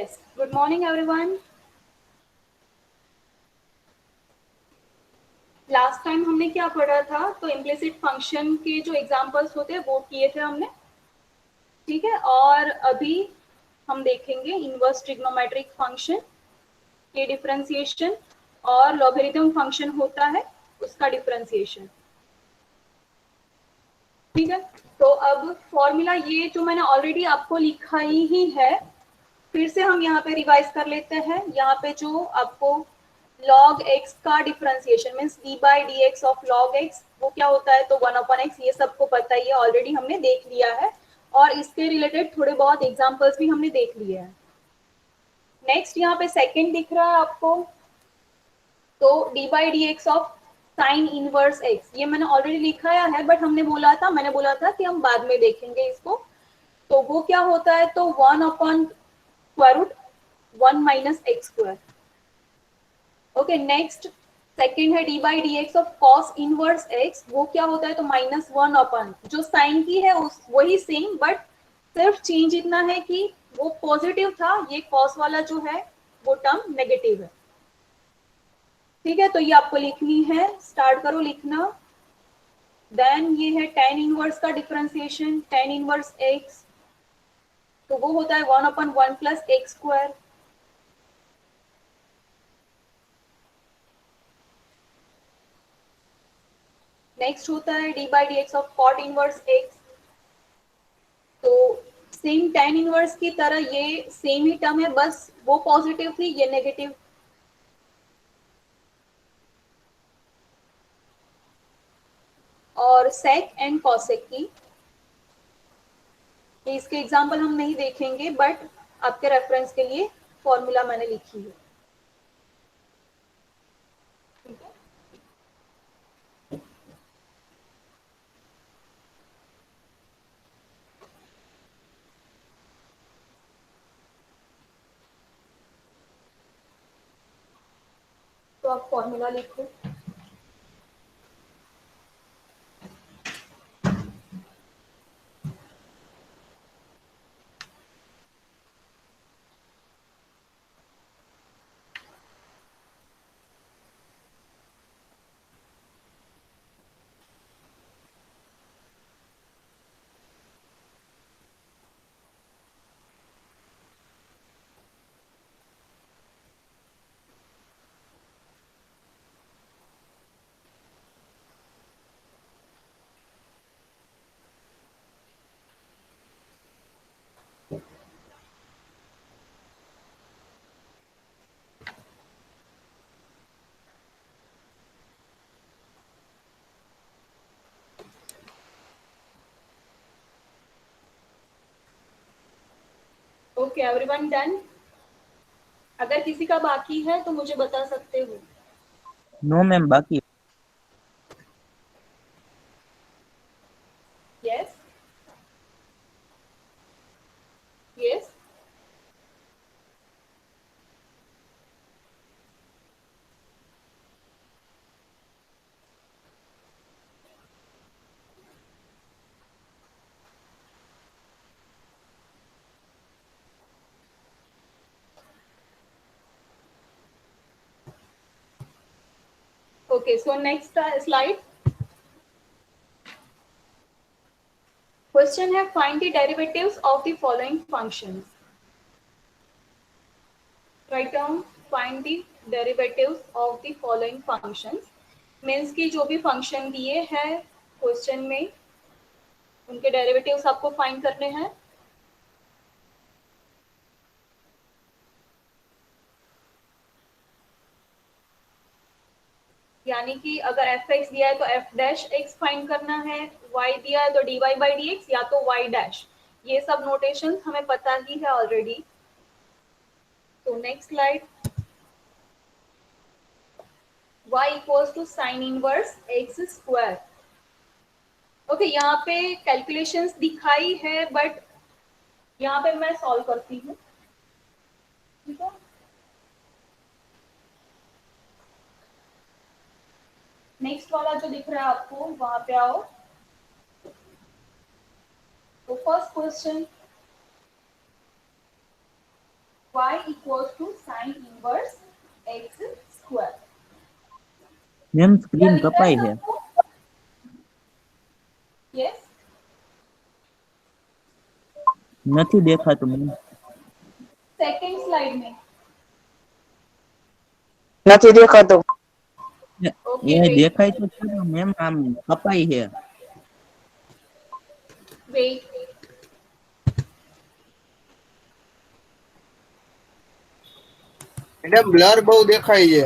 Yes, good morning everyone. Last time हमने क्या पढ़ा था? तो इम्प्लिसिट फंक्शन के जो एग्जांपल्स होते हैं वो किए थे हमने, ठीक है। और अभी हम देखेंगे इनवर्स ट्रिग्नोमेट्रिक फंक्शन के डिफरेंशिएशन और लॉगरिथम फंक्शन होता है उसका डिफरेंशिएशन, ठीक है। तो अब फॉर्मूला ये जो मैंने ऑलरेडी आपको लिखा ही है, फिर से हम यहाँ पे रिवाइज कर लेते हैं। यहाँ पे जो आपको log x का differentiation means d by d x of log x वो क्या होता है, तो 1/x, ये सबको पता ही है, ऑलरेडी हमने देख लिया है और इसके रिलेटेड थोड़े बहुत एग्जांपल्स भी हमने देख लिए हैं। नेक्स्ट यहाँ पे सेकंड दिख रहा है आपको, तो d by d x of sine inverse x, ये मैंने ऑलरेडी लिखाया है बट मैंने बोला था कि हम बाद में देखेंगे इसको। तो वो क्या होता है, तो 1/√1 - x²। ओके, नेक्स्ट सेकेंड है d by d x of cos inverse x, वो क्या होता है, तो -1 अपन जो साइन की है उस वही सेम, बट सिर्फ चेंज इतना है कि वो पॉजिटिव था, ये कॉस वाला जो है वो टर्म नेगेटिव है, ठीक है। तो ये आपको लिखनी है, स्टार्ट करो लिखना। देन ये है tan इनवर्स का डिफरेंशिएशन, tan इनवर्स एक्स, तो वो होता है 1/1 + x²। नेक्स्ट होता है d by d x of cot inverse x, तो सेम tan इनवर्स की तरह ये सेम ही टर्म है, बस वो पॉजिटिव थी, ये नेगेटिव। और sec एंड cosec की, इसके एग्जांपल हम नहीं देखेंगे बट आपके रेफरेंस के लिए फॉर्मूला मैंने लिखी है, ठीक है। तो आप फॉर्मूला लिखो। Okay, everyone done? अगर किसी का बाकी है तो मुझे बता सकते हो। नो मैम, बाकी। Yes yes, okay, so next slide. Question है find the derivatives of the following functions. Write down find the derivatives of the following functions, means की जो भी फंक्शन दिए हैं क्वेश्चन में उनके डेरिवेटिव्स आपको फाइंड करने हैं। यानी कि अगर एफ एक्स दिया है तो एफ डैश एक्स फाइंड करना है, वाई दिया है तो d y by d x या तो वाई डैश, ये सब नोटेशन हमें पता ही है ऑलरेडी। तो next slide, y equals to sine inverse x square. Okay, यहाँ पे कैलकुलेशंस दिखाई है बट यहाँ पे मैं सॉल्व करती हूँ, ठीक है। नेक्स्ट वाला जो दिख रहा है आपको वहां पे आओ। तो first question, y equals to sin inverse x square. Ma'am क्या स्क्रीन दिख रहा कपाई है है। आपको? यस, નથી દેખાતું मैम। सेकंड स्लाइड में નથી દેખાતું। ओके ये वेट देखाय तो खरो मैम, आम कपाई है। वेट मैडम ब्लर बहु देखाय છે।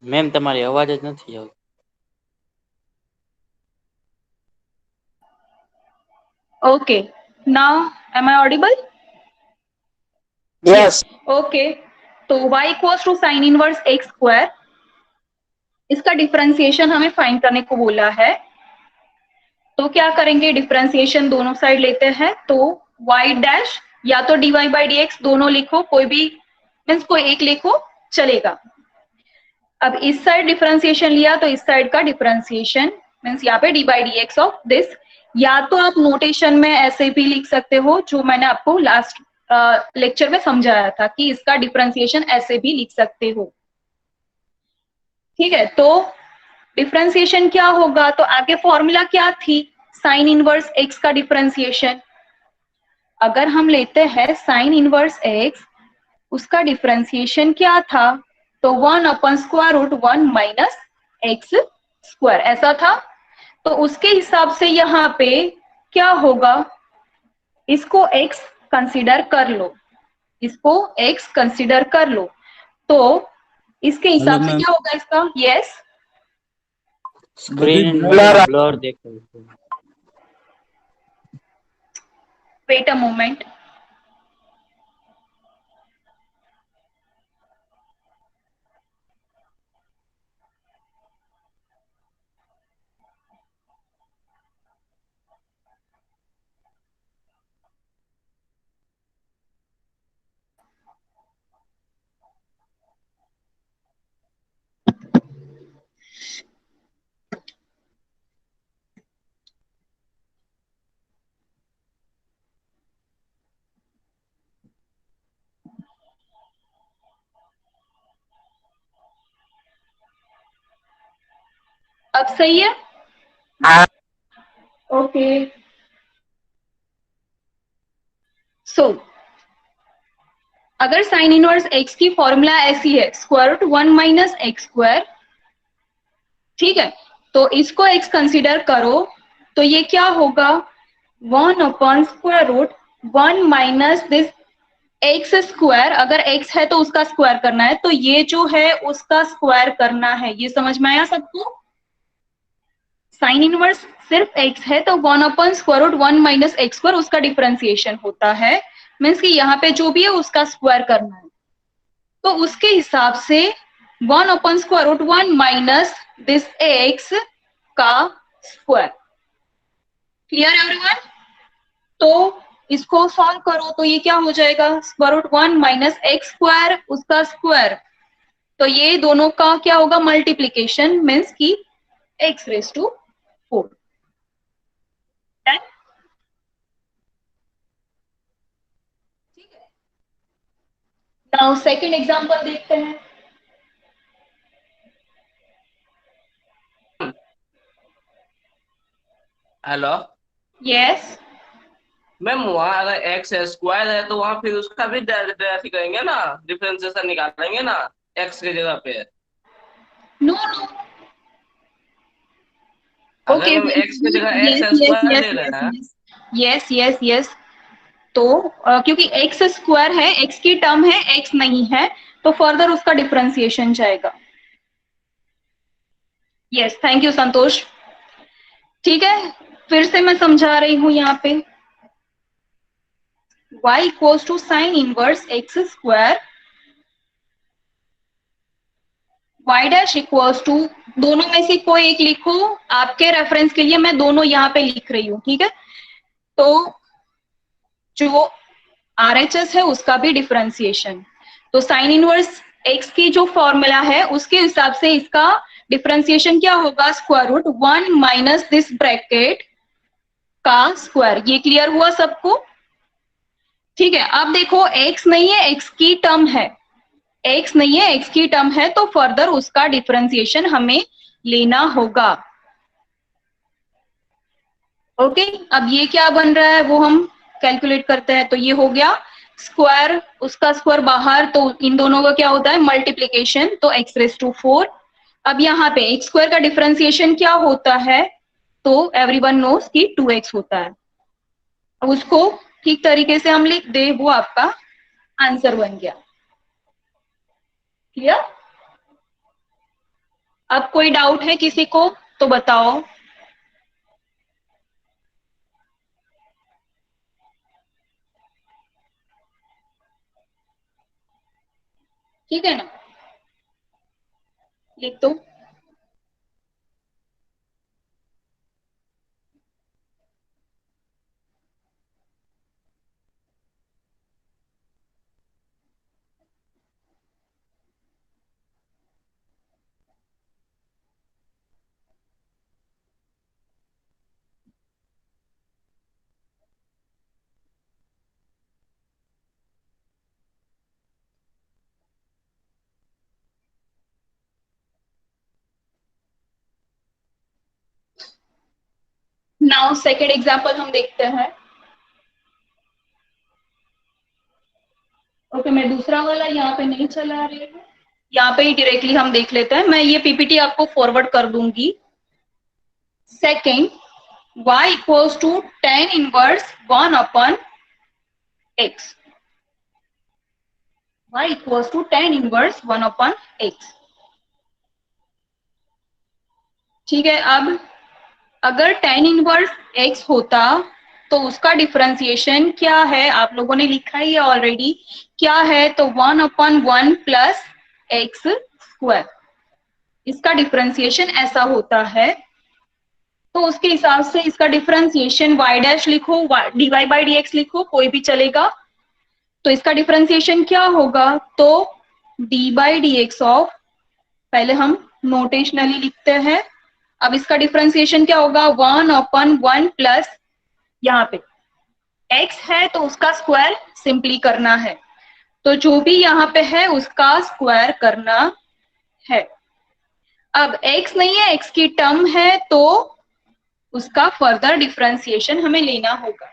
મેમ તમારી અવાજ જ નથી આવતી। Okay now am I audible? Yes okay तो y equals to sine inverse x square, इसका डिफरेंशिएशन हमें फाइंड करने को बोला है। तो क्या करेंगे, डिफरेंशिएशन दोनों साइड लेते हैं, तो y डैश या तो dy बाई डी एक्स दोनों लिखो, कोई भी मीन्स कोई एक लिखो चलेगा। अब इस साइड डिफरेंशिएशन लिया तो इस साइड का डिफरेंशिएशन मीन्स यहाँ पे D by d x of this, या तो आप नोटेशन में ऐसे भी लिख सकते हो जो मैंने आपको लास्ट लेक्चर में समझाया था कि इसका डिफरेंशिएशन ऐसे भी लिख सकते हो। ठीक है, तो डिफरेंशिएशन क्या होगा, तो आगे फॉर्मूला क्या थी, साइन इनवर्स एक्स का डिफरेंशिएशन। अगर हम लेते हैं साइन इनवर्स एक्स, उसका डिफरेंशिएशन क्या था, तो 1/√1 माइनस एक्स स्क्वायर ऐसा था। तो उसके हिसाब से यहाँ पे क्या होगा, इसको x कंसीडर कर लो, इसको x कंसीडर कर लो, तो इसके हेलो हिसाब से मैम, क्या होगा इसका, यस બધું સ્ક્રીન બ્લર બ્લર દેખાય છે। Wait a moment. अब सही है? हाँ ओके सो अगर साइन इनवर्स एक्स की फॉर्मूला ऐसी है, square root 1 minus x square, ठीक है, तो इसको x कंसीडर करो, तो ये क्या होगा, 1/√1 माइनस दिस एक्स स्क्वायर, अगर x है तो उसका स्क्वायर करना है, तो ये जो है उसका स्क्वायर करना है। ये समझ में आया सबको? साइन इनवर्स सिर्फ x है तो 1/√1 माइनस एक्स स्क्वायर उसका डिफरेंशिएशन होता है, मीन्स कि यहाँ पे जो भी है उसका स्क्वायर करना है। तो उसके हिसाब से 1/√1 माइनस दिस x का स्क्वायर। Clear everyone? तो इसको सॉल्व करो तो ये क्या हो जाएगा, √1 माइनस एक्स स्क्वायर उसका स्क्वायर, तो ये दोनों का क्या होगा, मल्टीप्लीकेशन, मीन्स की x⁻²। 4। ठीक है, नाउ सेकेंड एग्जांपल देखते हैं। हेलो यस, मैम, वहाँ अगर एक्स स्क्वायर है तो वहाँ फिर उसका भी डेरिवेटिव करेंगे ना, डिफरेंशिएशन निकालेंगे ना एक्स की जगह पे। नो नो, अगर ओके, मैम एक्स की जगह x yes yes square yes ले रहे हैं। यस यस यस यस, तो क्योंकि एक्स स्क्वायर है, एक्स की टर्म है, एक्स नहीं है, तो फर्दर उसका डिफरेंशिएशन जाएगा। यस, थैंक यू संतोष। ठीक है, फिर से मैं समझा रही हूं यहाँ पे, y equals to sine inverse x square, y dash equals to, दोनों में से कोई एक लिखो, आपके रेफरेंस के लिए मैं दोनों यहाँ पे लिख रही हूँ, ठीक है। तो जो RHS है उसका भी डिफरेंशिएशन, तो साइन इनवर्स x की जो फॉर्मूला है उसके हिसाब से इसका डिफरेंशिएशन क्या होगा, square root 1 minus this bracket का स्क्वायर। ये क्लियर हुआ सबको? ठीक है, अब देखो x नहीं है, x की टर्म है, x नहीं है, x की टर्म है, तो फर्दर उसका डिफरेंशिएशन हमें लेना होगा। ओके, अब ये क्या बन रहा है वो हम कैलकुलेट करते हैं। तो ये हो गया स्क्वायर, उसका स्क्वायर बाहर, तो इन दोनों का क्या होता है, मल्टीप्लीकेशन, तो x रेज टू 4। अब यहाँ पे x स्क्वायर का डिफरेंशिएशन क्या होता है, तो एवरीवन नोस कि 2x होता है। अब उसको ठीक तरीके से हम लिख दे, वो आपका आंसर बन गया। क्लियर? अब कोई डाउट है किसी को तो बताओ। ठीक है ना, लिख दो। नाउ सेकेंड एग्जाम्पल हम देखते हैं। ओके, मैं दूसरा वाला यहाँ पे नहीं चला रही हूँ, यहाँ पे ही डायरेक्टली हम देख लेते हैं। मैं ये पीपीटी आपको फॉरवर्ड कर दूंगी। Second, y equals to tan inverse 1 upon x, y equals to tan inverse 1 upon x। ठीक है, अब अगर tan इनवर्स x होता तो उसका डिफरेंशिएशन क्या है, आप लोगों ने लिखा ही है ऑलरेडी, क्या है, तो 1 अपॉन 1 प्लस एक्स स्क्वायर, इसका डिफरेंशिएशन ऐसा होता है। तो उसके हिसाब से इसका डिफरेंशिएशन y डैश लिखो, dy बाई dx लिखो, कोई भी चलेगा। तो इसका डिफरेंशिएशन क्या होगा, तो d बाई dx ऑफ, पहले हम नोटेशनली लिखते हैं। अब इसका डिफरेंशिएशन क्या होगा, 1 अपॉन 1 प्लस, यहाँ पे x है तो उसका स्क्वायर सिंपली करना है, तो जो भी यहाँ पे है उसका स्क्वायर करना है। अब x नहीं है, x की टर्म है, तो उसका फर्दर डिफरेंशिएशन हमें लेना होगा।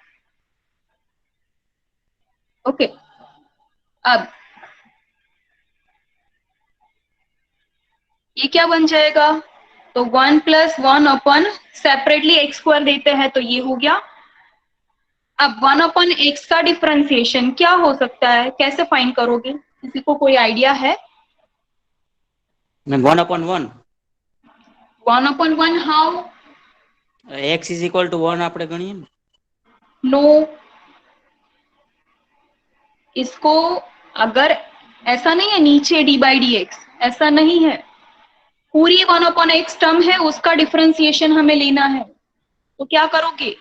ओके, अब ये क्या बन जाएगा, तो 1 plus 1 upon, separately x square देते हैं तो ये हो गया। अब 1 अपॉन एक्स का डिफरेंशिएशन क्या हो सकता है, कैसे फाइंड करोगे, किसी को कोई आइडिया है? मैं 1/1 1 अपॉन 1 how? x is equal to 1 આપણે ગણીએ ને। नो, इसको अगर ऐसा नहीं है नीचे डी बाई डी एक्स, ऐसा नहीं है, पूरी 1 अपॉन एक्स टर्म है, उसका डिफरेंशिएशन हमें लेना है। तो क्या करोगे,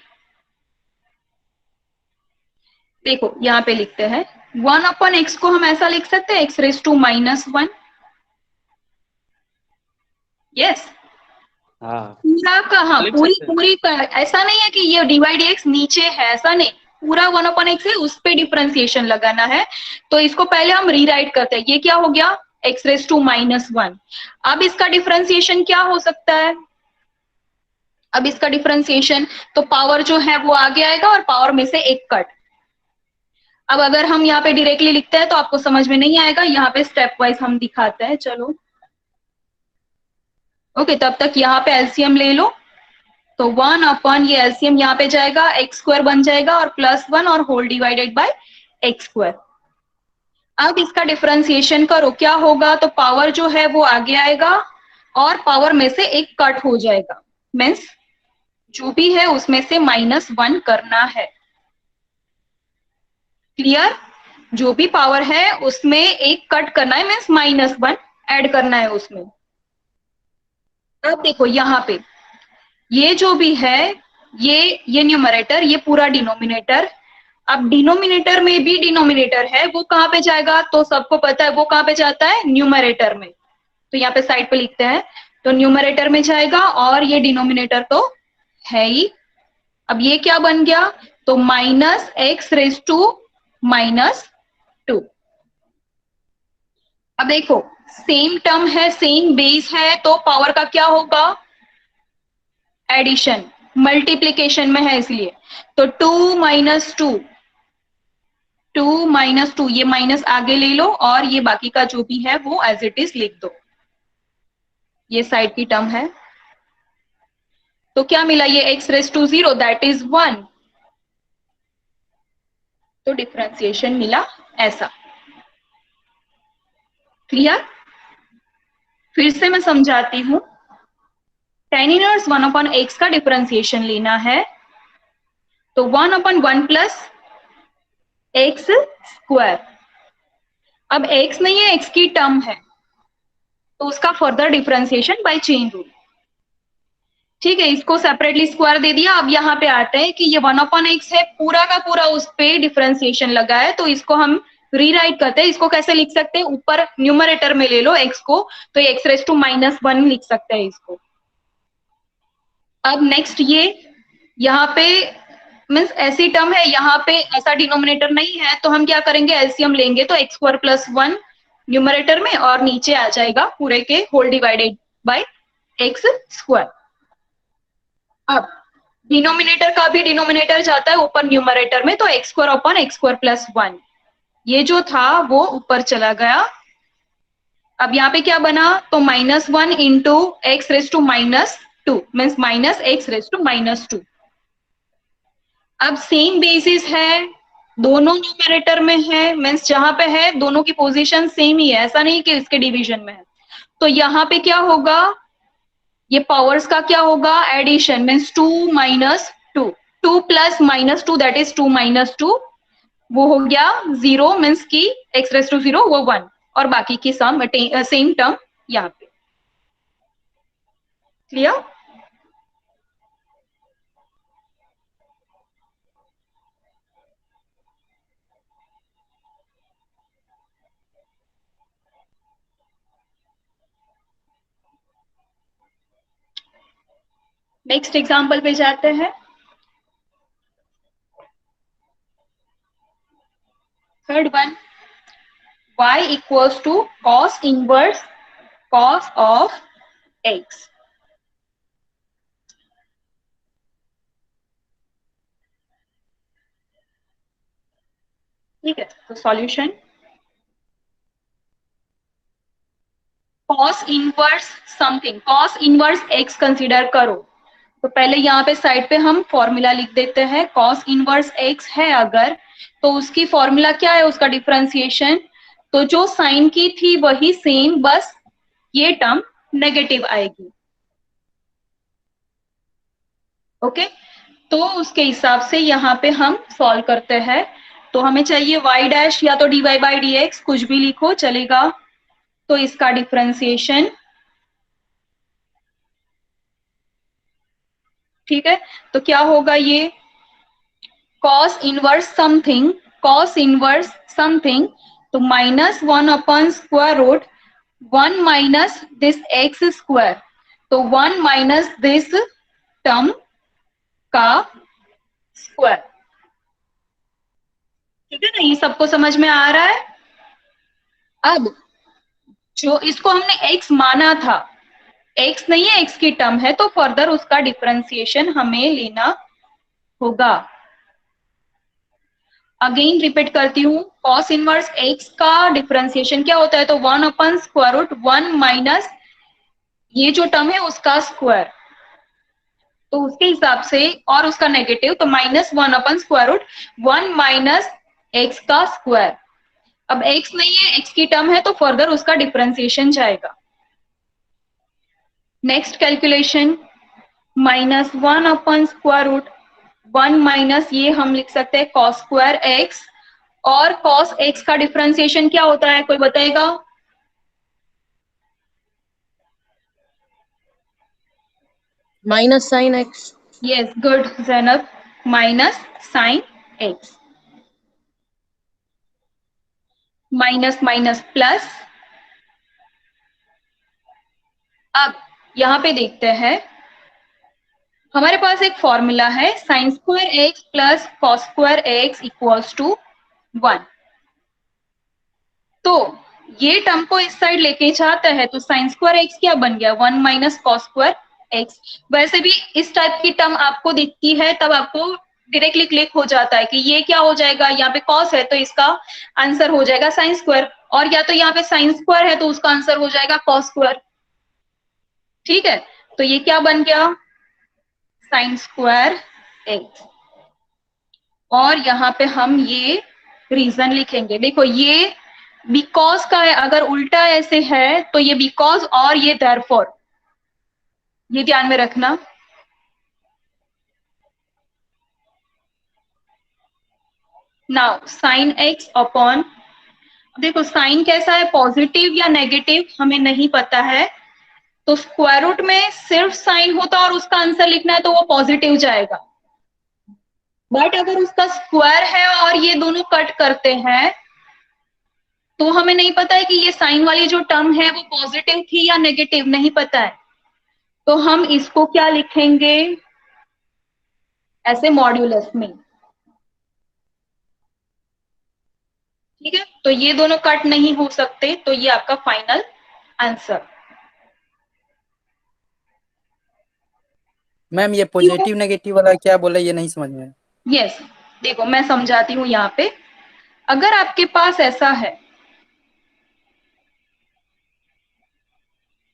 देखो यहाँ पे लिखते हैं 1 अपॉन एक्स को हम ऐसा लिख सकते हैं, एक्स रेज टू -1। यस, हाँ पूरा कहाँ, लिख पूरी सकते हैं। पूरी ऐसा नहीं है कि ये डिवाइड एक्स नीचे है, ऐसा नहीं, पूरा 1/x है, उस पे डिफरेंशिएशन लगाना है। तो इसको पहले हम रीराइट करते हैं, ये क्या हो गया x⁻⁻1। अब इसका डिफरेंशिएशन क्या हो सकता है, अब इसका डिफरेंशिएशन तो पावर जो है वो आगे आएगा और पावर में से एक कट। अब अगर हम यहाँ पे डायरेक्टली लिखते हैं तो आपको समझ में नहीं आएगा, यहाँ पे स्टेप वाइज हम दिखाते हैं। चलो ओके, तब तक यहाँ पे एलसीएम ले लो। तो 1 ये एलसीएम यहाँ पे जाएगा, x² बन जाएगा और +1 और होल डिवाइडेड बाय x²। अब इसका डिफरेंशिएशन करो, क्या होगा, तो पावर जो है वो आगे आएगा और पावर में से एक कट हो जाएगा, मीन्स जो भी है उसमें से -1 करना है। क्लियर, जो भी पावर है उसमें एक कट करना है, मीन्स -1 ऐड करना है उसमें। अब देखो यहाँ पे ये जो भी है, ये न्यूमरेटर, ये पूरा डिनोमिनेटर। अब डिनोमिनेटर में भी डिनोमिनेटर है, वो कहाँ पे जाएगा, तो सबको पता है वो कहाँ पे जाता है, न्यूमरेटर में। तो यहाँ पे साइड पे लिखते हैं, तो न्यूमरेटर में जाएगा और ये डिनोमिनेटर तो है ही। अब ये क्या बन गया, तो -x⁻⁻²। अब देखो सेम टर्म है, सेम बेस है, तो पावर का क्या होगा, एडिशन, मल्टीप्लीकेशन में है इसलिए। तो 2 - 2, 2 - 2, ये माइनस आगे ले लो और ये बाकी का जो भी है वो एज इट इज लिख दो, ये साइड की टर्म है। तो क्या मिला, ये x⁻0 दैट इज 1। तो डिफरेंशिएशन मिला ऐसा। क्लियर, फिर से मैं समझाती हूं। tan इनवर्स 1/x का डिफरेंशिएशन लेना है, तो 1/1 + x²। अब x नहीं है, x की टर्म है, तो उसका further differentiation by chain rule. ठीक है, इसको सेपरेटली स्क्वायर दे दिया। अब यहाँ पे आते हैं कि ये 1/x है, पूरा का पूरा उस पे डिफरेंशिएशन लगा है, तो इसको हम रीराइट करते हैं। इसको कैसे लिख सकते हैं, ऊपर न्यूमरेटर में ले लो x को, तो x⁻⁻1 लिख सकते हैं इसको। अब नेक्स्ट ये यहाँ पे मीन्स ऐसी टर्म है, यहाँ पे ऐसा डिनोमिनेटर नहीं है, तो हम क्या करेंगे, एलसीएम लेंगे, तो x² + 1 न्यूमरेटर में और नीचे आ जाएगा पूरे के होल डिवाइडेड बाय x²। अब डिनोमिनेटर का भी डिनोमिनेटर जाता है ऊपर न्यूमरेटर में, तो x² + 1 ये जो था वो ऊपर चला गया। अब यहाँ पे क्या बना, तो -1 × x⁻2 मीन्स -x⁻2। अब सेम बेसिस है, दोनों न्यूमरेटर में है, मीन्स जहां पे है दोनों की पोजीशन सेम ही है, ऐसा नहीं कि इसके डिवीजन में है। तो यहाँ पे क्या होगा, ये पावर्स का क्या होगा, एडिशन, मीन्स 2 - 2, 2 + -2 दैट इज 2 - 2, वो हो गया 0, मीन्स की x⁻0 वो 1 और बाकी की सम सेम टर्म यहाँ पे। क्लियर, नेक्स्ट एग्जांपल पे जाते हैं। Third one, y = cos inverse cos of x। ठीक है, तो solution, cos inverse something, cos inverse x consider करो। तो पहले यहाँ पे साइड पे हम फॉर्मूला लिख देते हैं। cos इनवर्स x है अगर, तो उसकी फॉर्मूला क्या है, उसका डिफरेंशिएशन, तो जो साइन की थी वही सेम, बस ये टर्म नेगेटिव आएगी। ओके, तो उसके हिसाब से यहाँ पे हम सॉल्व करते हैं। तो हमें चाहिए y' या तो dy/dx, कुछ भी लिखो चलेगा। तो इसका डिफरेंशिएशन, ठीक है, तो क्या होगा, ये cos inverse something, cos inverse something, तो -1/√1 - this x²। तो 1 माइनस दिस टर्म का स्क्वायर। ठीक है ना, ये सबको समझ में आ रहा है। अब जो इसको हमने x माना था, x नहीं है, x की टर्म है, तो फर्दर उसका डिफरेंशिएशन हमें लेना होगा। अगेन रिपीट करती हूँ, cos इनवर्स x का डिफरेंशिएशन क्या होता है, तो 1 अपन स्क्वायर रूट 1 माइनस ये जो टर्म है उसका स्क्वायर, तो उसके हिसाब से, और उसका नेगेटिव, तो -1 upon square root 1 minus x का स्क्वायर। अब x नहीं है, x की टर्म है, तो फर्दर उसका डिफरेंशिएशन जाएगा। Next calculation, -1 upon square root 1 minus ये हम लिख सकते हैं cos स्क्वायर x, और cos x का डिफरेंशिएशन क्या होता है, कोई बताएगा? Minus sine x. Yes, good Zainab, minus sine x, minus minus plus. अब यहां पे देखते हैं, हमारे पास एक फॉर्मूला है sine square x plus cos square x equals to 1। तो ये टर्म को इस साइड लेके जाता है, तो साइन स्क्वायर एक्स क्या बन गया, 1 माइनस कॉस स्क्वायर एक्स। वैसे भी इस टाइप की टर्म आपको दिखती है तब आपको डायरेक्टली क्लिक हो जाता है कि ये क्या हो जाएगा, यहाँ पे कॉस है तो इसका आंसर हो जाएगा साइन स्क्वायर, और या तो यहाँ पे साइन स्क्वायर है तो उसका आंसर हो जाएगा कॉस स्क्वायर। ठीक है, तो ये क्या बन गया, साइन स्क्वायर एक्स। और यहाँ पे हम ये रीजन लिखेंगे, देखो ये बिकॉज का है, अगर उल्टा ऐसे है तो ये बिकॉज और ये देयरफॉर, ये ध्यान में रखना। नाउ साइन एक्स अपॉन, देखो साइन कैसा है, पॉजिटिव या नेगेटिव हमें नहीं पता है, तो स्क्वायर रूट में सिर्फ साइन होता और उसका आंसर लिखना है तो वो पॉजिटिव जाएगा। बट अगर उसका स्क्वायर है और ये दोनों कट करते हैं तो हमें नहीं पता है कि ये साइन वाली जो टर्म है वो पॉजिटिव थी या नेगेटिव, नहीं पता है, तो हम इसको क्या लिखेंगे, ऐसे मॉड्यूलस में। ठीक है, तो ये दोनों कट नहीं हो सकते, तो ये आपका फाइनल आंसर। मैम ये पॉजिटिव नेगेटिव वाला क्या बोला, ये नहीं समझ में आया। यस, देखो मैं समझाती हूँ यहाँ पे। अगर आपके पास ऐसा है,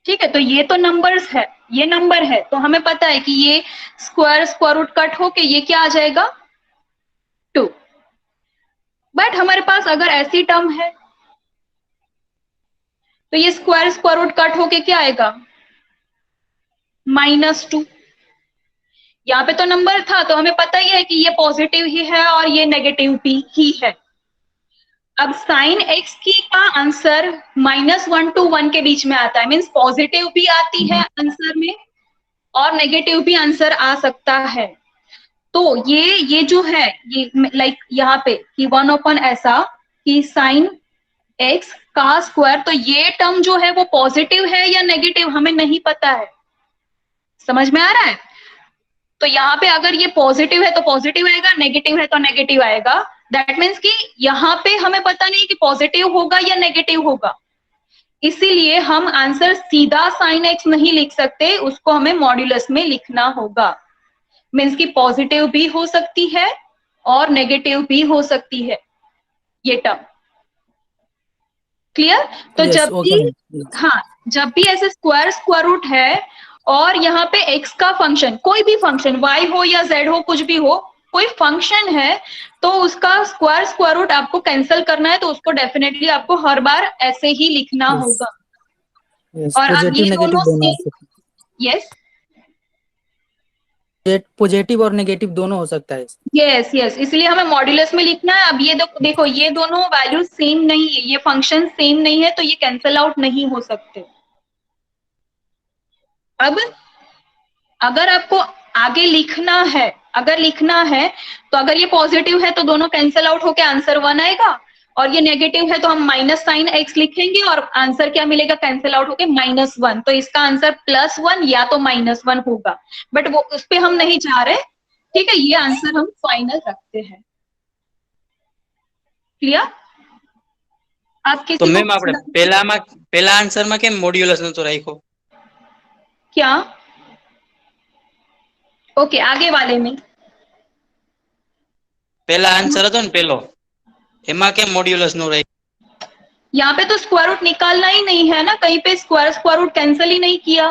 ठीक है, तो ये तो नंबर्स है, ये नंबर है, तो हमें पता है कि ये स्क्वायर स्क्वायर रूट कट होके ये क्या आ जाएगा 2। बट हमारे पास अगर ऐसी टर्म है तो ये स्क्वायर स्क्वायर रूट कट होके क्या आएगा -2। यहाँ पे तो नंबर था तो हमें पता ही है कि ये पॉजिटिव ही है और ये नेगेटिव भी ही है। अब साइन एक्स की का आंसर -1 to 1 के बीच में आता है, मीन्स पॉजिटिव भी आती है आंसर में और नेगेटिव भी आंसर आ सकता है। तो ये जो है, ये लाइक यहाँ पे कि 1 ऐसा कि साइन एक्स का स्क्वायर, तो ये टर्म जो है वो पॉजिटिव है या नेगेटिव हमें नहीं पता है, समझ में आ रहा है। तो यहाँ पे अगर ये पॉजिटिव है तो पॉजिटिव आएगा, नेगेटिव है तो नेगेटिव आएगा। दैट मीन्स कि यहाँ पे हमें पता नहीं कि पॉजिटिव होगा या नेगेटिव होगा, इसीलिए हम आंसर सीधा साइन एक्स नहीं लिख सकते, उसको हमें मॉड्यूलस में लिखना होगा। मीन्स कि पॉजिटिव भी हो सकती है और नेगेटिव भी हो सकती है ये टर्म। क्लियर? तो Yes, जब okay, भी yes. हाँ, जब भी ऐसे स्क्वायर स्क्वायर रूट है और यहाँ पे एक्स का फंक्शन, कोई भी फंक्शन y हो या z हो, कुछ भी हो, कोई फंक्शन है, तो उसका स्क्वायर स्क्वायर रूट आपको कैंसिल करना है, तो उसको डेफिनेटली आपको हर बार ऐसे ही लिखना Yes. होगा। Yes, और अब पॉजिटिव ये नेगेटिव दोनों दोनों हो सेम, सकते यस हैं। पॉजिटिव और नेगेटिव दोनों हो सकता है। यस यस, इसलिए हमें मॉड्यूलस में लिखना है। अब ये देखो ये दोनों वैल्यू सेम नहीं है, ये फंक्शन सेम नहीं है, तो ये कैंसिल आउट नहीं हो सकते। अब अगर आपको आगे लिखना है, अगर लिखना है तो अगर ये पॉजिटिव है तो दोनों कैंसिल आउट होके आंसर 1 आएगा, और ये नेगेटिव है तो हम माइनस साइन x लिखेंगे और आंसर क्या मिलेगा, कैंसिल आउट होके -1। तो इसका आंसर +1 या तो -1 होगा, बट वो उस पे हम नहीं जा रहे। ठीक है, ये आंसर हम फाइनल रखते हैं। क्लियर? आप तो किसी मैम को આપણે પહેલા આન્સરમાં કેમ મોડ્યુલસ નતો રાખ્યો? क्या? ओके, आगे वाले में પહેલા આન્સર હતો ને પહેલો, એમાં કેમ મોડ્યુલસ નો રાખ્યો? यहाँ पे तो स्क्वायर रूट निकालना ही नहीं है ना, कहीं पे स्क्वायर रूट कैंसिल ही नहीं किया।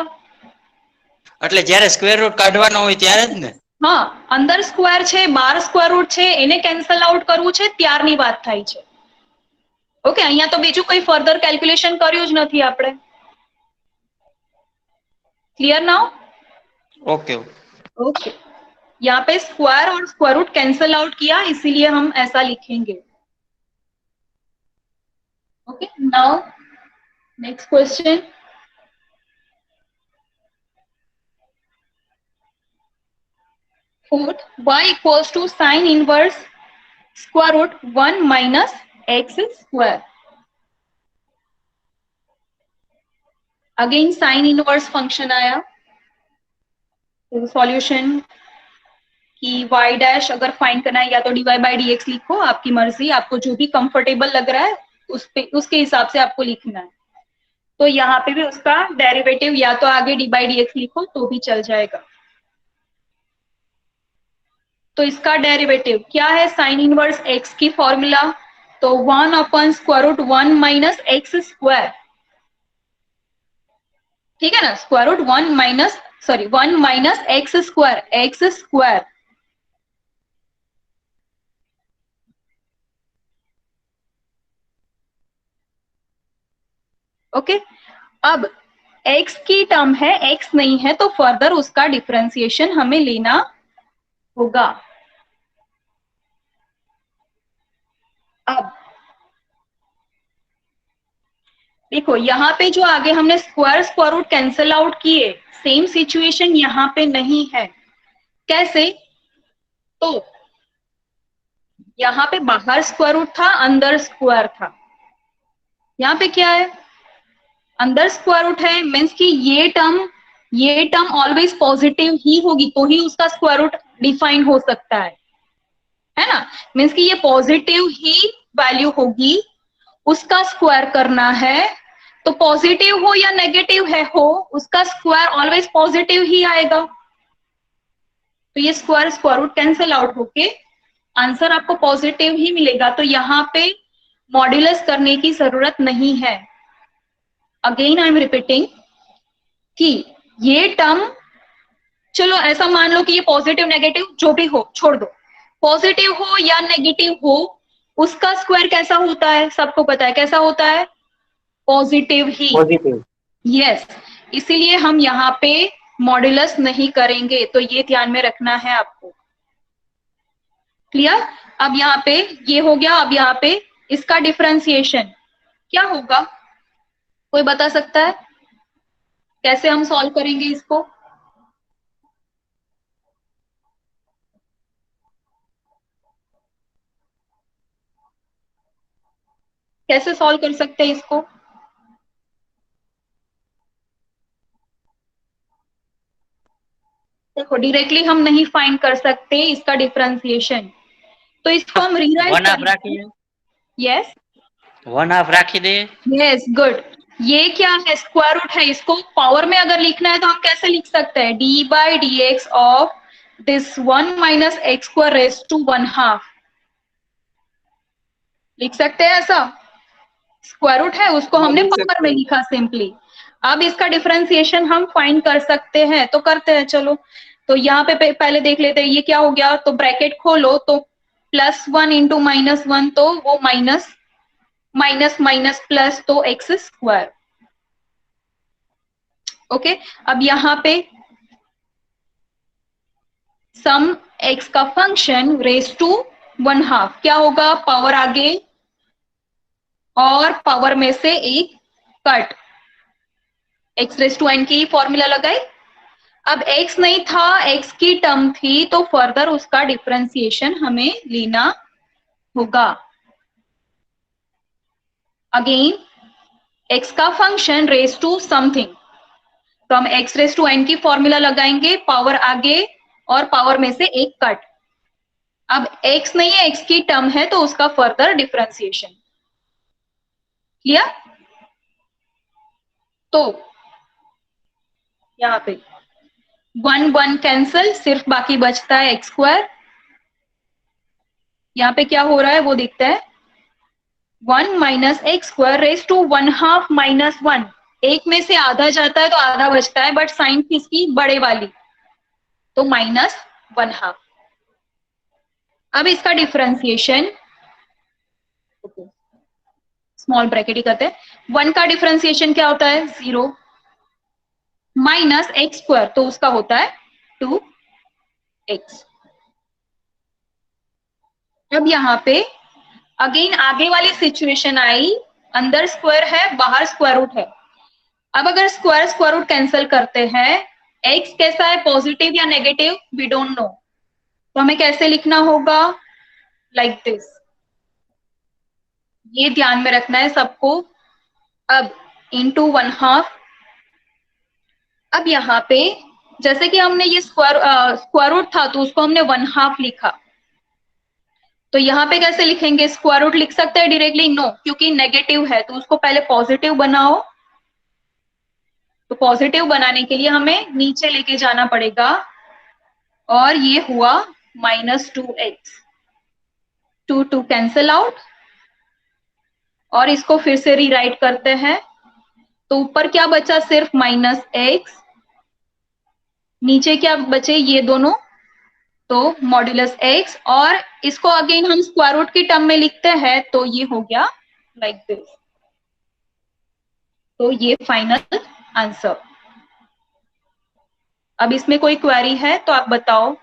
એટલે જ્યારે સ્ક્વેર રૂટ કાઢવાનો હોય ત્યારે જ ને? हाँ, अंदर स्क्वायर છે, બહાર સ્ક્વાयर રૂટ છે, એને કેન્સલ આઉટ કરવું છે ત્યારની વાત થાય છે। ઓકે, અહીંયા તો બીજું કોઈ ફર્ધર કેલ્ક્યુલેશન કર્યું જ નથી આપણે। Clear now? ઓકે ओके, यहाँ पे स्क्वायर और स्क्वायर रूट कैंसल आउट किया, इसीलिए हम ऐसा लिखेंगे। Okay, now next question. Fourth, y equals to sine inverse square root 1 minus x square. Again sine inverse function आया, तो सॉल्यूशन कि y डैश अगर फाइंड करना है या तो dy बाई dx लिखो, आपकी मर्जी, आपको जो भी कंफर्टेबल लग रहा है उसके हिसाब से आपको लिखना है। तो यहाँ पे भी उसका डेरिवेटिव या तो आगे dy बाई dx लिखो तो भी चल जाएगा। तो इसका डेरिवेटिव क्या है, साइन इनवर्स x की फॉर्मूला, तो 1/√1 माइनस एक्स स्क्वायर। ठीक है ना, square root 1 minus x square. Okay, अब x की टर्म है, x नहीं है तो फर्दर उसका डिफरेंशिएशन हमें लेना होगा। अब देखो, यहाँ पे जो आगे हमने स्क्वायर रूट कैंसिल आउट किए, सेम सिचुएशन यहाँ पे नहीं है। कैसे? तो यहाँ पे बाहर स्क्वायर रूट था, अंदर स्क्वायर था। यहाँ पे क्या है, अंदर स्क्वायर रूट है, मीन्स कि ये टर्म ऑलवेज पॉजिटिव ही होगी तो ही उसका स्क्वायर रूट डिफाइन हो सकता है ना। मीन्स कि ये पॉजिटिव ही वैल्यू होगी, उसका स्क्वायर करना है, तो पॉजिटिव हो या नेगेटिव है हो, उसका स्क्वायर ऑलवेज पॉजिटिव ही आएगा। तो ये स्क्वायर रूट कैंसिल आउट होके आंसर आपको पॉजिटिव ही मिलेगा। तो यहाँ पे मॉड्यूलस करने की जरूरत नहीं है। अगेन आई एम रिपीटिंग कि ये टर्म, चलो ऐसा मान लो कि ये पॉजिटिव नेगेटिव जो भी हो छोड़ दो, पॉजिटिव हो या नेगेटिव हो, उसका स्क्वायर कैसा होता है, सबको पता है कैसा होता है, पॉजिटिव ही। पॉजिटिव, यस, इसीलिए हम यहाँ पे मॉड्यूलस नहीं करेंगे, तो ये ध्यान में रखना है आपको। क्लियर? अब यहाँ पे ये हो गया। अब यहाँ पे इसका डिफरेंशिएशन क्या होगा, कोई बता सकता है कैसे हम सॉल्व करेंगे इसको? कैसे सॉल्व कर सकते हैं इसको? देखो, डायरेक्टली हम नहीं फाइंड कर सकते इसका डिफरेंशिएशन, तो इसको हम रीराइट वन हाफ રાખીએ। यस, वन हाफ રાખી દે। Yes, good. ये क्या है, स्क्वायर रूट है, इसको पावर में अगर लिखना है तो हम कैसे लिख सकते हैं, d by d x of this 1 minus x square raise to 1/2 लिख सकते हैं ऐसा। स्क्वायर रूट है, उसको हमने पावर में लिखा सिंपली। अब इसका डिफरेंशिएशन हम फाइंड कर सकते हैं, तो करते हैं। चलो, तो यहाँ पे पहले देख लेते हैं ये क्या हो गया। तो ब्रैकेट खोलो, तो +1 इंटू -1, तो वो माइनस माइनस प्लस, तो एक्स स्क्वायर। ओके, अब यहाँ पे सम एक्स का फंक्शन रेज टू 1/2 क्या होगा, पावर आगे और पावर में से एक cut, x raise to n की फॉर्मूला लगाई। अब x नहीं था, x की टर्म थी, तो फर्दर उसका डिफरेंशिएशन हमें लेना होगा। अगेन x का फंक्शन रेस टू समथिंग, तो हम x रेस टू n की फॉर्मूला लगाएंगे, पावर आगे और पावर में से एक कट। अब x नहीं है, x की टर्म है, तो उसका फर्दर डिफरेंशिएशन। क्लियर? तो यहाँ पे 1 1 कैंसल, सिर्फ बाकी बचता है x स्क्वायर। यहाँ पे क्या हो रहा है वो देखते हैं। 1 minus x square raise to 1/2 minus 1, एक में से आधा जाता है तो आधा बचता है, बट साइन किसकी? बड़े वाली, तो माइनस 1/2। अब इसका डिफरेंशिएशन स्मॉल ब्रैकेट ही करते हैं। 1 का डिफरेंशिएशन क्या होता है? 0 माइनस एक्स स्क्वायर, तो उसका होता है 2x। अब यहाँ पे अगेन आगे वाली सिचुएशन आई, अंदर स्क्वायर है, बाहर स्क्वायर रूट है। अब अगर स्क्वायर स्क्वायर रूट कैंसिल करते हैं, x कैसा है? पॉजिटिव या नेगेटिव? वी डोंट नो, तो हमें कैसे लिखना होगा? Like this. ये ध्यान में रखना है सबको। अब इंटू 1/2। अब यहाँ पे जैसे कि हमने ये स्क्वायर रूट था तो उसको हमने 1/2 लिखा, तो यहाँ पे कैसे लिखेंगे? स्क्वायर रूट लिख सकते हैं डायरेक्टली? नो, क्योंकि नेगेटिव है, तो उसको पहले पॉजिटिव बनाओ। तो पॉजिटिव बनाने के लिए हमें नीचे लेके जाना पड़ेगा, और ये हुआ माइनस 2x। 2 कैंसल आउट, और इसको फिर से रीराइट करते हैं। तो ऊपर क्या बचा? सिर्फ माइनस x, नीचे क्या बचे? ये दोनों, तो मॉड्यूलस x, और इसको अगेन हम स्क्वायर रूट की टर्म में लिखते हैं, तो ये हो गया लाइक दिस। तो ये फाइनल आंसर। अब इसमें कोई क्वेरी है तो आप बताओ।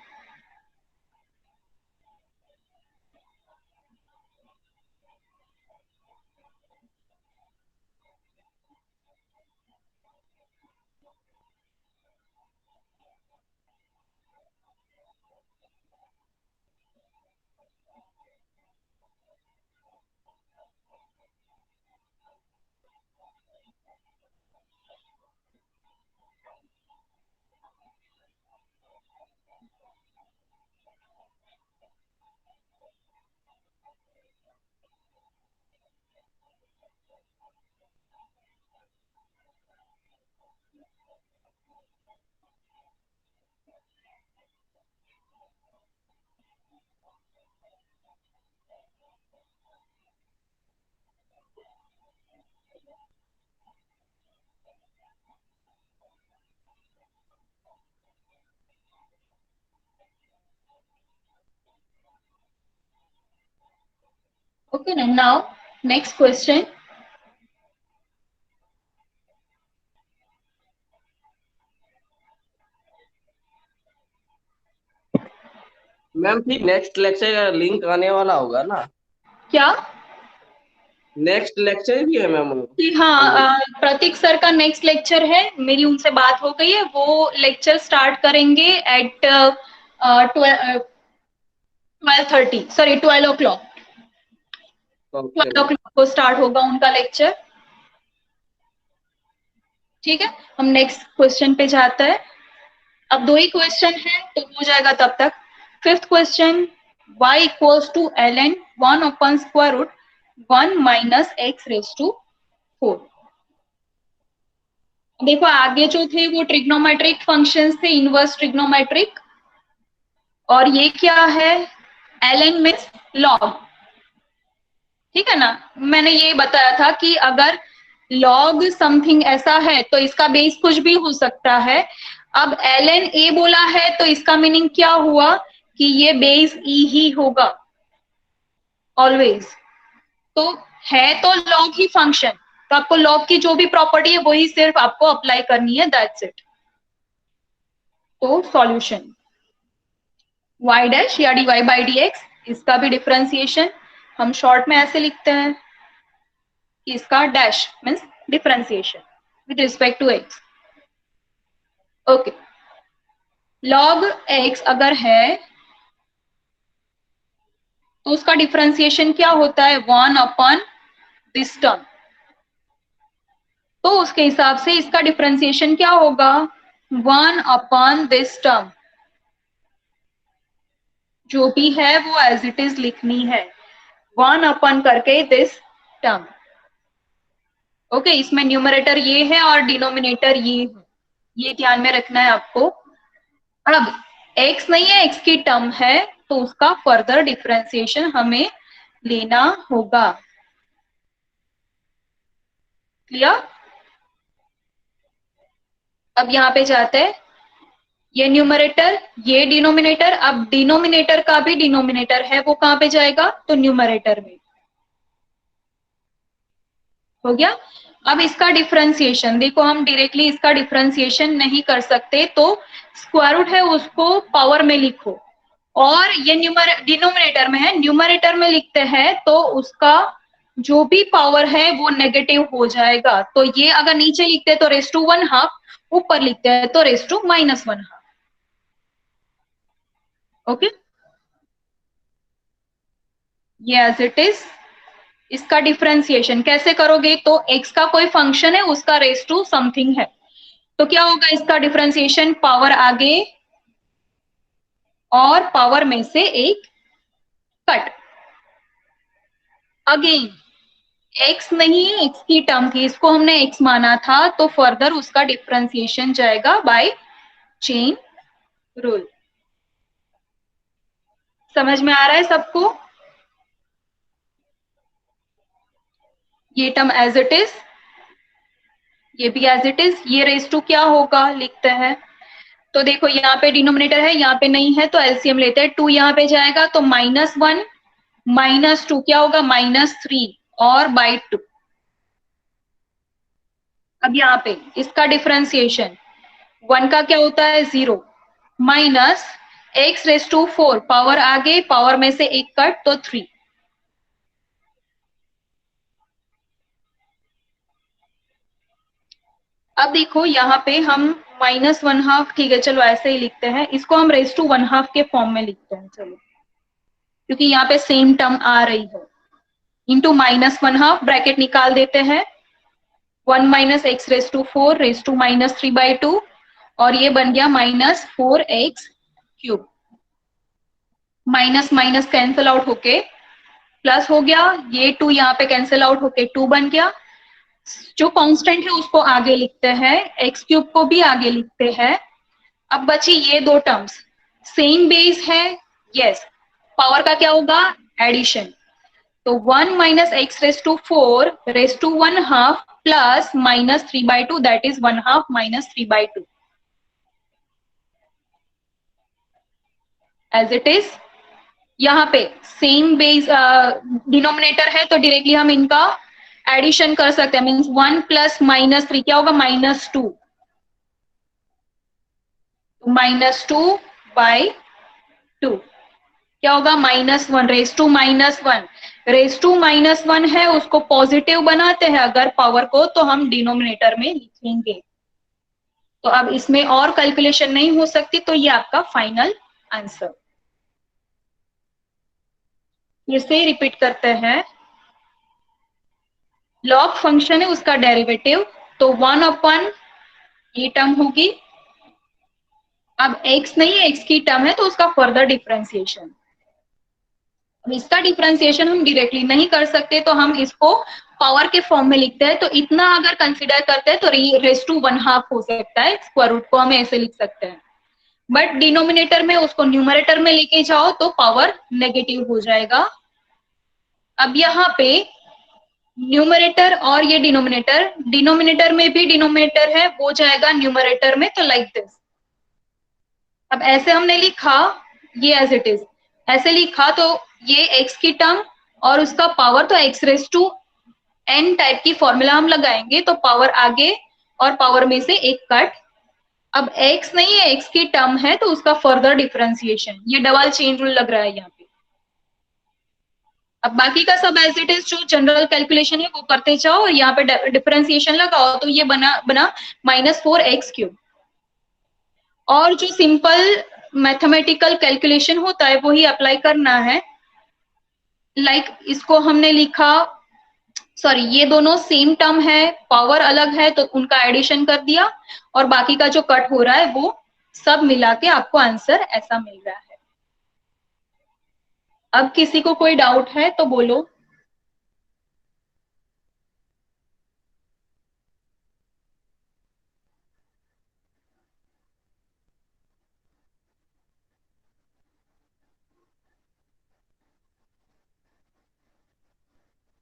Okay, now next question. Ma'am फिर नेक्स्ट लेक्चर का लिंक आने वाला होगा ना? क्या? नेक्स्ट लेक्चर भी है मैम? कि हाँ, प्रतीक सर का नेक्स्ट लेक्चर है, मेरी उनसे बात हो गई है, वो लेक्चर स्टार्ट करेंगे एट 12:30, सॉरी 12 o'clock। 12 o'clock को स्टार्ट होगा उनका लेक्चर। ठीक है, हम नेक्स्ट क्वेश्चन पे जाते हैं। अब 2 ही क्वेश्चन है तो हो जाएगा तब तक। 5th question, y equals to ln 1 upon square root 1 minus x raise to 4। देखो आगे जो थे वो ट्रिग्नोमेट्रिक फंक्शंस थे, इनवर्स ट्रिग्नोमेट्रिक, और ये क्या है? ln means log. ठीक है ना, मैंने ये बताया था कि अगर लॉग समथिंग ऐसा है तो इसका बेस कुछ भी हो सकता है। अब ln a बोला है तो इसका मीनिंग क्या हुआ कि ये बेस e ही होगा ऑलवेज। तो है तो लॉग ही फंक्शन, तो आपको लॉग की जो भी प्रॉपर्टी है वही सिर्फ आपको अप्लाई करनी है, दैट्स इट। तो सॉल्यूशन y डैश या dy बाई dx, इसका भी डिफरेंशिएशन हम शॉर्ट में ऐसे लिखते हैं, इसका dash means differentiation with respect to x। Okay, log x अगर है तो उसका डिफरेंशिएशन क्या होता है? 1 अपॉन दिस टर्म, तो उसके हिसाब से इसका डिफरेंशिएशन क्या होगा, 1 अपॉन दिस टर्म, जो भी है वो एज इट इज लिखनी है, 1 अपॉन करके दिस टर्म। ओके, इसमें न्यूमरेटर ये है और डिनोमिनेटर ये है, ये ध्यान में रखना है आपको। अब x नहीं है, x की टर्म है, तो उसका फर्दर डिफरेंशिएशन हमें लेना होगा। क्लियर? अब यहाँ पे जाते हैं, ये न्यूमरेटर ये डिनोमिनेटर, अब डिनोमिनेटर का भी डिनोमिनेटर है वो कहां पे जाएगा, तो न्यूमरेटर में। हो गया। अब इसका डिफरेंशिएशन देखो, हम डायरेक्टली इसका डिफरेंशिएशन नहीं कर सकते, तो स्क्वायर रूट है उसको पावर में लिखो, और ये डिनोमिनेटर में है, न्यूमरेटर में लिखते हैं तो उसका जो भी पावर है वो नेगेटिव हो जाएगा। तो ये अगर नीचे लिखते हैं तो रेस टू 1/2, ऊपर लिखते हैं तो रेस टू -1/2। ओके, ये एज इट इज। इसका डिफरेंशिएशन कैसे करोगे, तो x का कोई फंक्शन है उसका रेस टू समथिंग है, तो क्या होगा इसका डिफरेंशिएशन, पावर आगे और पावर में से एक कट। अगेन x नहीं है, x की टर्म थी, इसको हमने x माना था, तो फर्दर उसका डिफरेंशिएशन जाएगा बाय चेन रूल। समझ में आ रहा है सबको? ये टर्म एज इट इज, ये भी एज इट इज, ये रेस टू क्या होगा लिखते हैं, तो देखो यहाँ पे डिनोमिनेटर है, यहाँ पे नहीं है, तो एलसीएम लेते हैं, 2 यहाँ पे जाएगा तो -1 -2 क्या होगा, -3 और बाय 2। अब यहाँ पे इसका डिफरेंशिएशन 1 का क्या होता है 0 माइनस x⁴ पावर आगे पावर में से एक कट तो 3। अब देखो यहाँ पे हम -1/2, ठीक है चलो ऐसे ही लिखते हैं, इसको हम रेस टू 1/2 के फॉर्म में लिखते हैं, चलो क्योंकि यहाँ पे सेम टर्म आ रही है, इंटू -1/2 ब्रैकेट निकाल देते हैं, 1 - x⁴ रेस टू -3/2 और ये बन गया -4x³। Minus minus cancel out होके प्लस हो गया, ये 2 यहाँ पे कैंसिल आउट होके 2 बन गया। जो कांस्टेंट है उसको आगे लिखते हैं, x³ को भी आगे लिखते हैं। अब बची ये दो टर्म्स, सेम बेस है, यस, पावर का क्या होगा एडिशन, तो 1 - x⁴ raise to 1/2 plus -3/2 that is 1/2 - 3/2 as it is. यहाँ पे सेम बेस डिनोमिनेटर है तो डायरेक्टली हम इनका एडिशन कर सकते हैं, मीन्स 1 प्लस -3 क्या होगा -2, -2/2 क्या होगा -1 रेस टू -1, रेस टू -1 है उसको पॉजिटिव बनाते हैं अगर पावर को, तो हम डिनोमिनेटर में लिखेंगे। तो अब इसमें और कैलकुलेशन नहीं हो सकती, तो ये आपका फाइनल आंसर। फिर से रिपीट करते हैं, लॉग फंक्शन है उसका डेरिवेटिव, तो 1 अपॉन ये टर्म होगी, अब x नहीं है x की टर्म है तो उसका फर्दर डिफरेंशिएशन। अब इसका डिफरेंशिएशन हम डायरेक्टली नहीं कर सकते तो हम इसको पावर के फॉर्म में लिखते हैं, तो इतना अगर कंसीडर करते हैं तो रेस टू 1/2 हो सकता है, स्क्वायर रूट को हम ऐसे लिख सकते हैं, बट डिनोमिनेटर में उसको न्यूमरेटर में लेके जाओ तो पावर नेगेटिव हो जाएगा। अब यहाँ पे न्यूमरेटर और ये डिनोमिनेटर, डिनोमिनेटर में भी डिनोमिनेटर है वो जाएगा न्यूमरेटर में, तो लाइक दिस। अब ऐसे हमने लिखा, ये एज इट इज ऐसे लिखा, तो ये x की टर्म और उसका पावर, तो x⁴n टाइप की फॉर्मूला हम लगाएंगे, तो पावर आगे और पावर में से एक कट। अब x नहीं है x की टर्म है तो उसका फर्दर डिफरेंशिएशन, ये डबल चेन रूल लग रहा है यहाँ पे। अब बाकी का सब एज इट इज, जो जनरल कैलकुलेशन है वो करते जाओ और यहाँ पे डिफरेंशिएशन लगाओ, तो ये बना -4x³। और जो सिंपल मैथमेटिकल कैलकुलेशन होता है वही अप्लाई करना है। लाइक इसको हमने लिखा सॉरी, ये दोनों सेम टर्म है, पावर अलग है, तो उनका एडिशन कर दिया और बाकी का जो कट हो रहा है वो सब मिला के आपको आंसर ऐसा मिल रहा है। अब किसी को कोई डाउट है तो बोलो।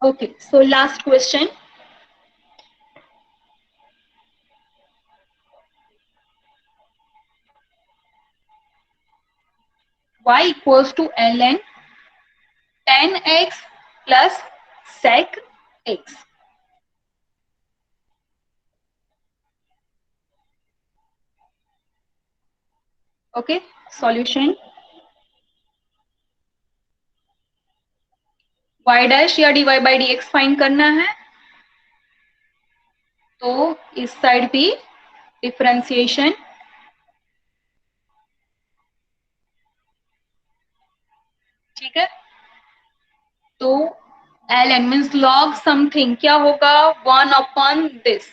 Okay, so last question. Y equals to ln 10x plus sec x. Okay, solution. y dash या dy by dx फाइंड करना है, तो इस साइड भी डिफरेंशिएशन, ठीक है। तो ln मीन्स log समथिंग, क्या होगा 1 अपॉन दिस।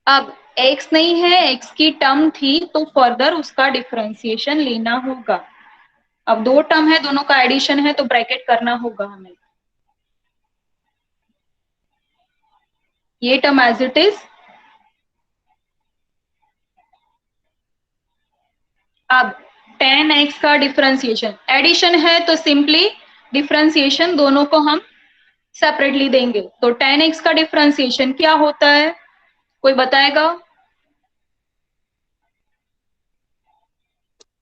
अब x नहीं है, x की टर्म थी तो फर्दर उसका डिफरेंशिएशन लेना होगा। अब दो टर्म है, दोनों का एडिशन है तो ब्रैकेट करना होगा हमें। ये टर्म एज इट इज। अब 10x का डिफरेंशिएशन, एडिशन है तो सिंपली डिफरेंशिएशन दोनों को हम सेपरेटली देंगे। तो 10x का डिफरेंशिएशन क्या होता है, कोई बताएगा?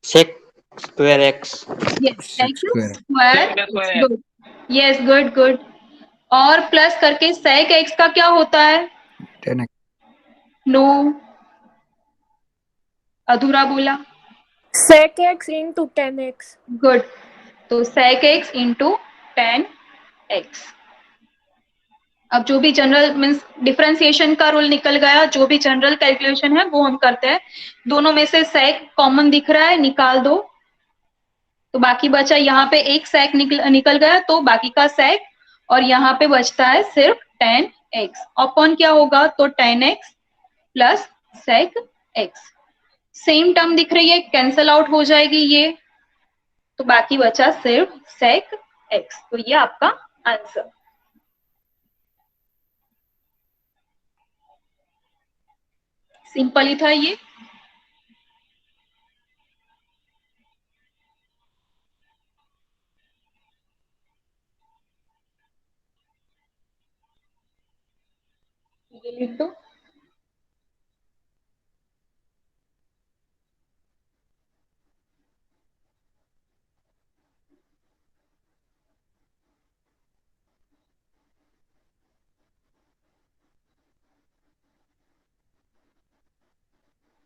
Sec square x. Yes, Sec x square. Square Sec square x, good, yes, good good. और प्लस करके sec x का क्या होता है? 10x. नो, अधूरा बोला। sec x into 10x. Good, तो sec x इंटू 10x। अब जो भी जनरल मीन्स डिफरेंशिएशन का रूल निकल गया, जो भी जनरल कैलकुलेशन है वो हम करते हैं। दोनों में से sec कॉमन दिख रहा है, निकाल दो, तो बाकी बचा यहाँ पे एक sec निकल गया तो बाकी का sec, और यहाँ पे बचता है सिर्फ 10x। अपॉन क्या होगा, तो 10x plus sec x। Same term दिख रही है, कैंसल आउट हो जाएगी ये, तो बाकी बचा सिर्फ sec x। तो ये आपका आंसर। सिंपल ही था ये। ये लिख दो।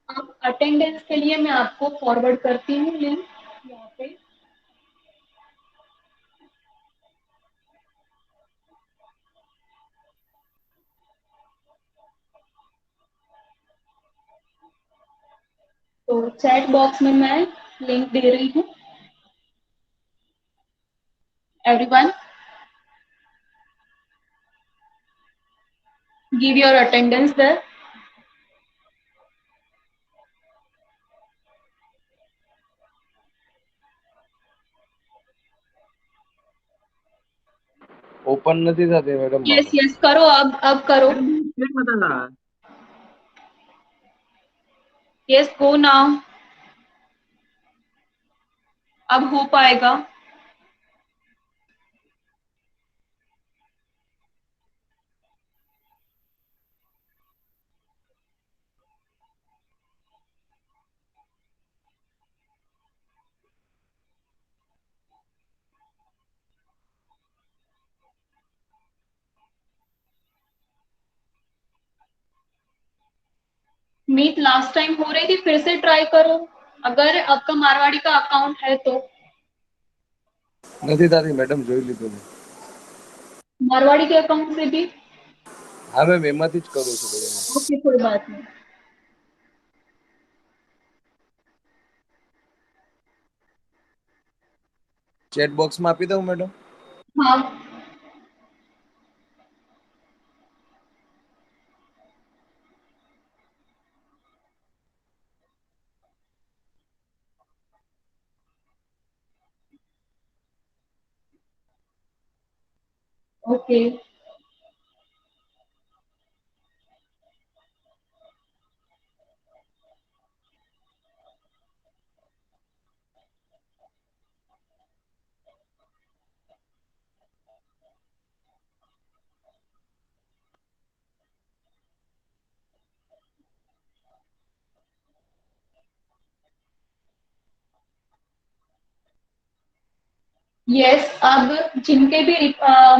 अब अटेंडेंस के लिए मैं आपको फॉरवर्ड करती हूँ लिंक यहाँ पे। तो चैट बॉक्स में मैं लिंक दे रही हूँ। Everyone give your attendance there. Open નથી થતી મેડમ यस यस, करो, अब करो। यस, गो नाउ, अब हो पाएगा। मीट लास्ट टाइम हो रही थी, फिर से ट्राई करो, अगर आपका मारवाड़ी का अकाउंट है तो। નથી થતી મેડમ જોઈ લીધું મેં मारवाड़ी के अकाउंट से भी। હા મેમ એમાંથી જ કરું છું બધું ओके, कोई बात नहीं। ચેટ બોક્સમાં આપી દઉં મેડમ? हाँ ओके यस, अब जिनके भी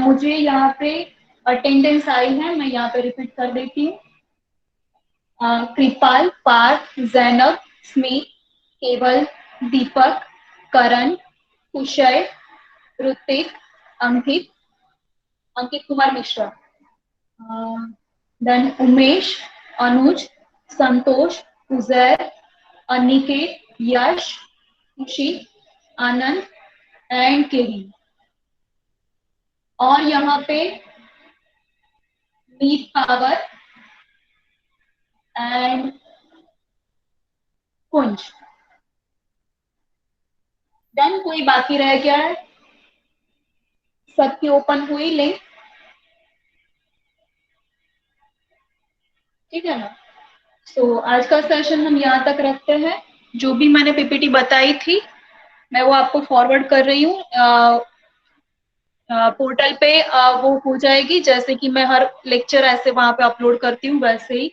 मुझे यहाँ पे अटेंडेंस आई है मैं यहाँ पे रिपीट कर देती हूँ। कृपाल, पार्थ, जैनब, स्मित, केवल, दीपक, करण, कुशय, ऋतिक, अंकित, अंकित कुमार मिश्रा, देन उमेश, अनुज, संतोष, उजैर, अनिकेत, यश, खुशी, आनंद एंड केरी। और यहाँ पे मीत पावर एंड कुंज। देन कोई बाकी रह गया है? सबकी ओपन हुई लिंक? ठीक है ना? तो आज का सेशन हम यहाँ तक रखते हैं। जो भी मैंने पीपीटी बताई थी मैं वो आपको फॉरवर्ड कर रही हूँ पोर्टल पे। वो हो जाएगी जैसे कि मैं हर लेक्चर ऐसे वहां पे अपलोड करती हूँ वैसे ही।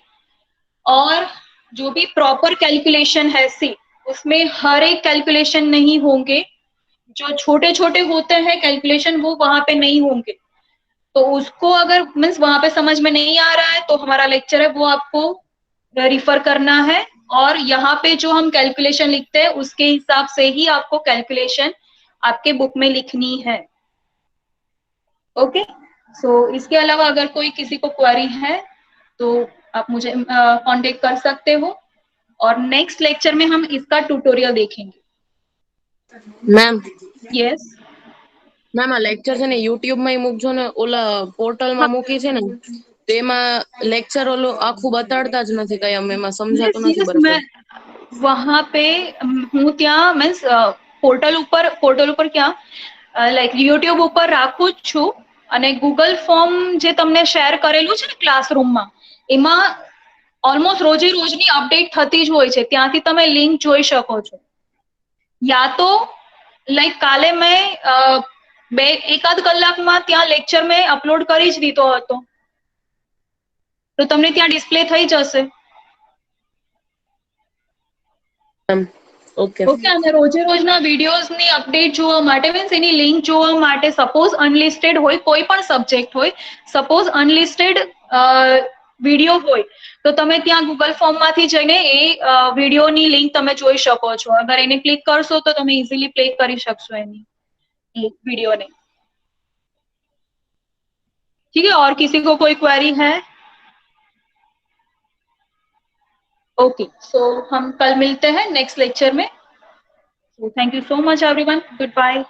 और जो भी प्रॉपर कैलकुलेशन है सी उसमें हर एक कैलकुलेशन नहीं होंगे, जो छोटे छोटे होते हैं कैलकुलेशन वो वहां पे नहीं होंगे। तो उसको अगर मीन्स वहां पे समझ में नहीं आ रहा है तो हमारा लेक्चर है वो आपको रिफर करना है। और यहाँ पे जो हम कैलकुलेशन लिखते हैं उसके हिसाब से ही आपको कैलकुलेशन आपके बुक में लिखनी है। ओके, सो इसके अलावा अगर कोई किसी को क्वेरी है तो आप मुझे कांटेक्ट कर सकते हो। और नेक्स्ट लेक्चर में हम इसका ट्यूटोरियल देखेंगे। मैम यस मैम, આ લેક્ચર છે ને યુટ્યુબ માં મૂકજો ને, ઓલા પોર્ટલ માં મૂકી છે ને તેમાં લેક્ચર ઓલું આખું બતાડતા જ નથી, કઈ અમે એમાં સમજાતું નથી બરાબર। मैं वहां पे हूँ त्या मीन्स પોર્ટલ ઉપર ક્યાં લાઈક યુટ્યુબ ઉપર રાખું જ છું અને ગૂગલ ફોર્મ જે તમને શેર કરેલું છે ને ક્લાસરૂમમાં એમાં ઓલમોસ્ટ રોજે રોજની અપડેટ થતી જ હોય છે, ત્યાંથી તમે લિંક જોઈ શકો છો। યા તો લાઈક કાલે મેં એકાદ કલાકમાં ત્યાં લેક્ચર મેં અપલોડ કરી જ દીધો હતો તો તમને ત્યાં ડિસ્પ્લે થઈ જશે। ઓકે ઓકે, અને રોજે રોજના વિડીયોઝની અપડેટ જોવા માટે મીન્સ એની લિંક જોવા માટે સપોઝ અનલિસ્ટેડ હોય કોઈ પણ સબ્જેક્ટ હોય, સપોઝ અનલિસ્ટેડ વિડીયો હોય તો તમે ત્યાં ગૂગલ ફોર્મમાંથી જઈને એ વિડીયોની લિંક તમે જોઈ શકો છો। અગર એને ક્લિક કરશો તો તમે ઇઝીલી પ્લે કરી શકશો એની વિડીયોને। ठीक है, और किसी को कोई क्वेरी है? ओके, सो हम कल मिलते हैं नेक्स्ट लेक्चर में। Thank you so much everyone, good bye.